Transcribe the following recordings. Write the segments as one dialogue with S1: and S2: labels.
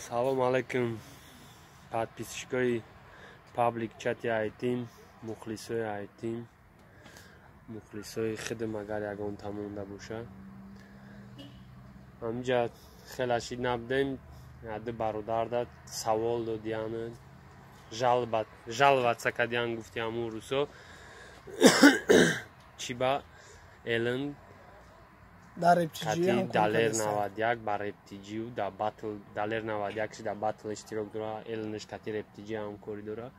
S1: Салом алейкум, подписчикои паблик чати айтим, мухлисои айтим, мухлисои хидм агар ягон тамонда боша. Ҳаминҷа хелаши набдем, яди бародарда савол додиян, жалватса кадиян гуфтиаму русо. Чиба элен кати далер 91 ба рептиҷию да батл далер 91 да батл иштирок дора, эленш кати рептиҷи ҳамкорӣ дора.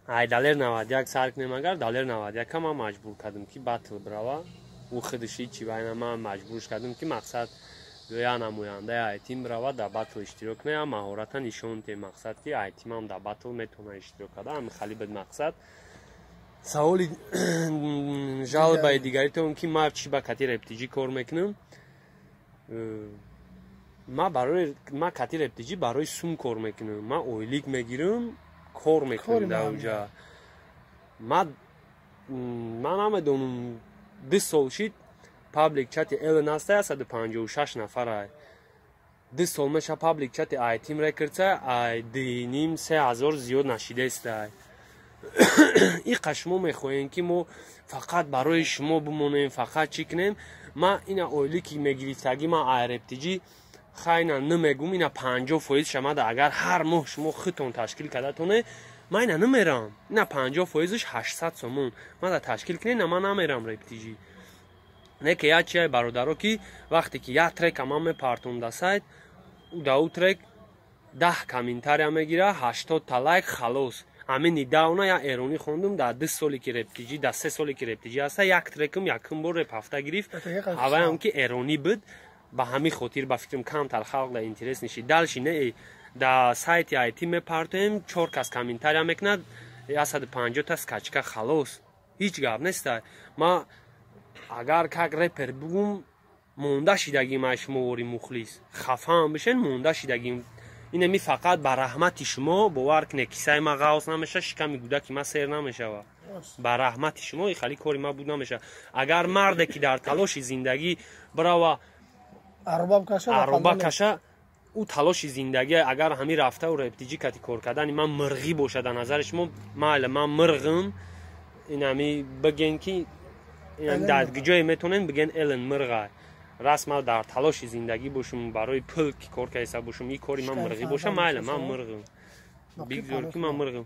S1: Ай далер 91 сар кунем агар далер 91 ман маҷбур кардам ки батл брава. У худши чивайна ман маҷбурш кардам ки мақсад гӯя намояндаи айтим брава да батл иштирок кунад. Маҳората нишон те мақсад ки айтимам да батл метавона иштирок карда. Ҳамин хали бед мақсад. Саволи жалобаи дигари то ки ман чи ба кати рептиҷи кор мекунам. Ман кати рептиҷи барои сум кор мекунам. Ман ойлик мегирам, кор мекунам дар онҷа. Ман намедонам 2 сол шид паблик чати элен аста 156 нафара. 2 сол меша паблик чати айтим рекордса ай 2,5-3,000 зиёд нашидеста. Иқа шумо мехоҳем ки мо фақат барои шумо бимонем, фақат чӣ кунем. Ман ина ойлики мегирифтагӣ ман ай рептиҷи хайна намегум. Ина 50% шамада агар ҳар моҳ шумо худтон ташкил кардатоне, ман ина намерам. Ина 50%ш 800 сомон. Ман да ташкил кунем, ман намерам рептиҷи. Не ки як чия бародаро ки вақте ки як трека ман мепартон да сайт, да у трек 10 комментария мегира, 80 та лайк халос. Амин идауна я эронӣ хондум да 2 соли ки рептиҷи, да 3 соли ки рептиҷи аста, як трекам якум бор реп ҳафта гирифт. Аввалам ки эронӣ буд, ба ҳамин хотир ба фикрам камтар халқ да интерес нишид. Далши не да сайти айти мепартем, 4 кас комментария мекунад, 150 та скачка халос. Ҳеҷ гап неста. Ма агар как репер бугум монда шидагим ай шумовори мухлис. Хафаам бишен монда шидагим. Инами фақат ба раҳмати шумо бовар кунед кисаи ма ғавз намеша, шиками гудаки ма сер намешава. Ба раҳмати шумо и хали кори ма буд намеша. Агар марде ки дар талоши зиндагӣ брава арбоб каша, у талоши зиндагӣ агар ҳамин рафтаву рептиҷи кати кор кардани ман мирғӣ боша дар назари шумо, майла ман мирғам. Инами биген ки дар ҷое метонен биген элен мирғай. расма дар талоши зиндагӣ бошум, барои пул ки кор карда бошум, ин кори ман мирғӣ боша, майла ман мирғам. Бигзор ки ман мирғам.